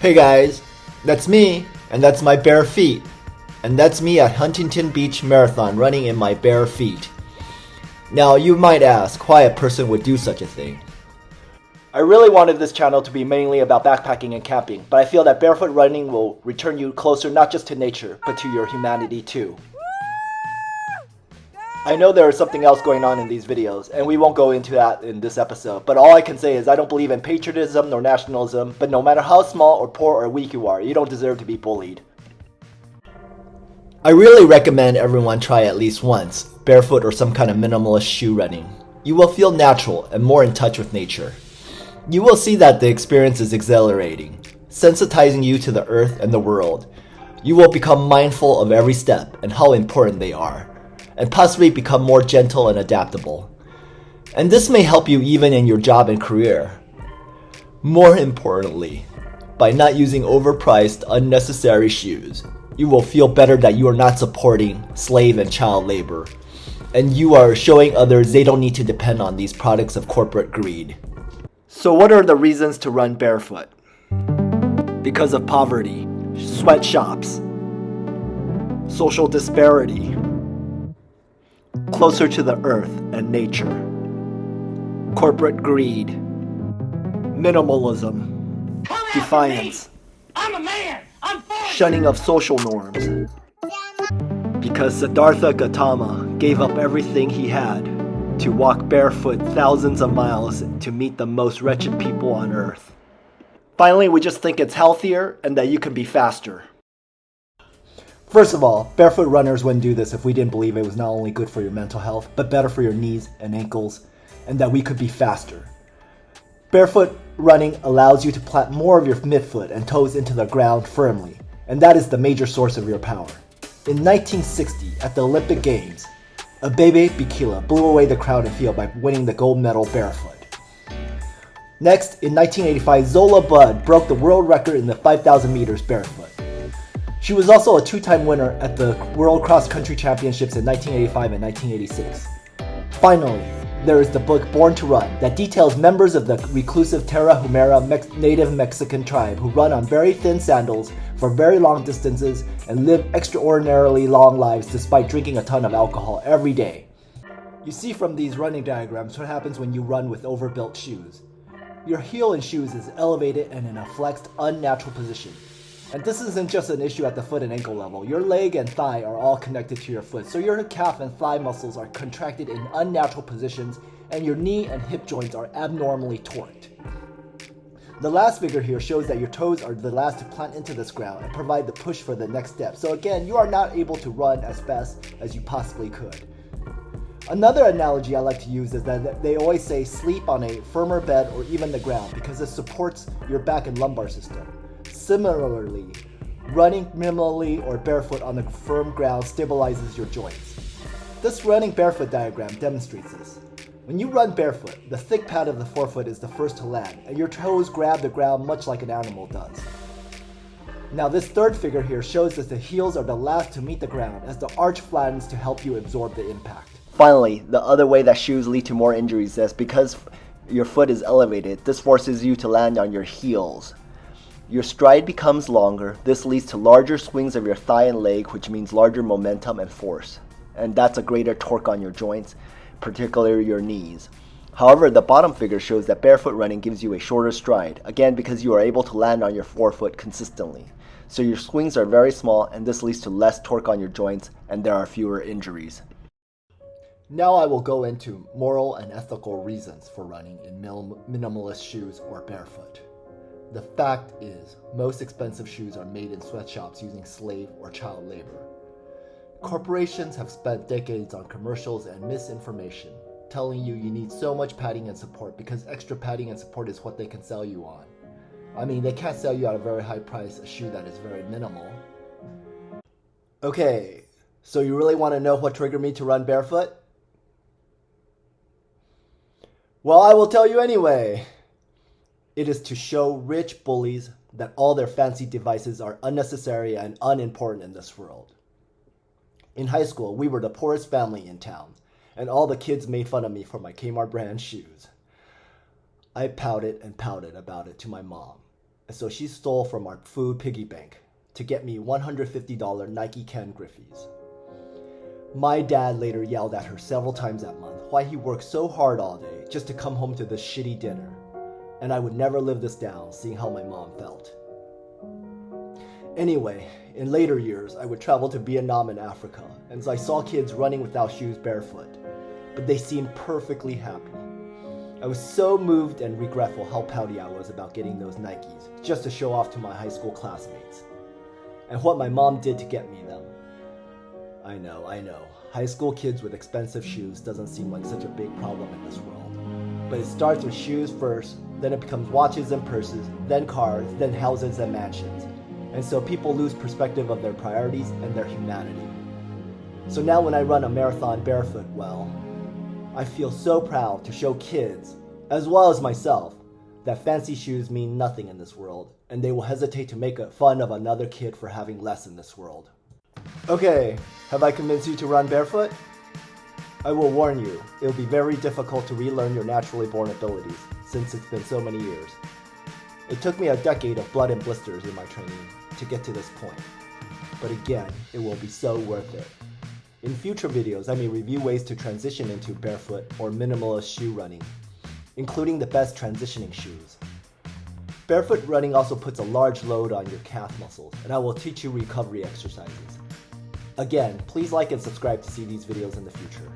Hey guys, that's me, and that's my bare feet. And that's me at Huntington Beach Marathon running in my bare feet. Now you might ask why a person would do such a thing. I really wanted this channel to be mainly about backpacking and camping, but I feel that barefoot running will return you closer not just to nature, but to your humanity too. I know there is something else going on in these videos, and we won't go into that in this episode, but all I can say is I don't believe in patriotism nor nationalism, but no matter how small or poor or weak you are, you don't deserve to be bullied. I really recommend everyone try at least once, barefoot or some kind of minimalist shoe running. You will feel natural and more in touch with nature. You will see that the experience is exhilarating, sensitizing you to the earth and the world. You will become mindful of every step and how important they are, and possibly become more gentle and adaptable. And this may help you even in your job and career. More importantly, by not using overpriced, unnecessary shoes, you will feel better that you are not supporting slave and child labor, and you are showing others they don't need to depend on these products of corporate greed. So what are the reasons to run barefoot? Because of poverty, sweatshops, social disparity, closer to the earth and nature, corporate greed, minimalism, defiance, I'm a man. I'm shunning of social norms. Because Siddhartha Gautama gave up everything he had to walk barefoot thousands of miles to meet the most wretched people on earth. Finally, we just think it's healthier and that you can be faster. First of all, barefoot runners wouldn't do this if we didn't believe it was not only good for your mental health, but better for your knees and ankles, and that we could be faster. Barefoot running allows you to plant more of your midfoot and toes into the ground firmly, and that is the major source of your power. In 1960, at the Olympic Games, Abebe Bikila blew away the crowd and field by winning the gold medal barefoot. Next, in 1985, Zola Budd broke the world record in the 5,000 meters barefoot. She was also a two-time winner at the World Cross Country Championships in 1985 and 1986. Finally, there is the book Born to Run that details members of the reclusive Terra Humera native Mexican tribe who run on very thin sandals for very long distances and live extraordinarily long lives despite drinking a ton of alcohol every day. You see from these running diagrams what happens when you run with overbuilt shoes. Your heel in shoes is elevated and in a flexed, unnatural position. And this isn't just an issue at the foot and ankle level. Your leg and thigh are all connected to your foot, so your calf and thigh muscles are contracted in unnatural positions, and your knee and hip joints are abnormally torqued. The last figure here shows that your toes are the last to plant into this ground and provide the push for the next step. So again, you are not able to run as fast as you possibly could. Another analogy I like to use is that they always say sleep on a firmer bed or even the ground because it supports your back and lumbar system. Similarly, running minimally or barefoot on the firm ground stabilizes your joints. This running barefoot diagram demonstrates this. When you run barefoot, the thick pad of the forefoot is the first to land, and your toes grab the ground much like an animal does. Now this third figure here shows that the heels are the last to meet the ground as the arch flattens to help you absorb the impact. Finally, the other way that shoes lead to more injuries is because your foot is elevated, this forces you to land on your heels. Your stride becomes longer. This leads to larger swings of your thigh and leg, which means larger momentum and force. And that's a greater torque on your joints, particularly your knees. However, the bottom figure shows that barefoot running gives you a shorter stride, again because you are able to land on your forefoot consistently. So your swings are very small, and this leads to less torque on your joints, and there are fewer injuries. Now I will go into moral and ethical reasons for running in minimalist shoes or barefoot. The fact is, most expensive shoes are made in sweatshops using slave or child labor. Corporations have spent decades on commercials and misinformation, telling you need so much padding and support because extra padding and support is what they can sell you on. I mean, they can't sell you at a very high price a shoe that is very minimal. Okay, so you really want to know what triggered me to run barefoot? Well, I will tell you anyway. It is to show rich bullies that all their fancy devices are unnecessary and unimportant in this world. In high school, we were the poorest family in town, and all the kids made fun of me for my Kmart brand shoes. I pouted and pouted about it to my mom. And so she stole from our food piggy bank to get me $150 Nike Ken Griffeys. My dad later yelled at her several times that month why he worked so hard all day just to come home to this shitty dinner. And I would never live this down, seeing how my mom felt. Anyway, in later years, I would travel to Vietnam and Africa, and so I saw kids running without shoes barefoot, but they seemed perfectly happy. I was so moved and regretful how pouty I was about getting those Nikes, just to show off to my high school classmates. And what my mom did to get me them. I know. High school kids with expensive shoes doesn't seem like such a big problem in this world. But it starts with shoes first, then it becomes watches and purses, then cars, then houses and mansions. And so people lose perspective of their priorities and their humanity. So now when I run a marathon barefoot, well, I feel so proud to show kids, as well as myself, that fancy shoes mean nothing in this world, and they will hesitate to make fun of another kid for having less in this world. Okay, have I convinced you to run barefoot? I will warn you, it will be very difficult to relearn your naturally born abilities, since it's been so many years. It took me a decade of blood and blisters in my training to get to this point. But again, it will be so worth it. In future videos, I may review ways to transition into barefoot or minimalist shoe running, including the best transitioning shoes. Barefoot running also puts a large load on your calf muscles, and I will teach you recovery exercises. Again, please like and subscribe to see these videos in the future.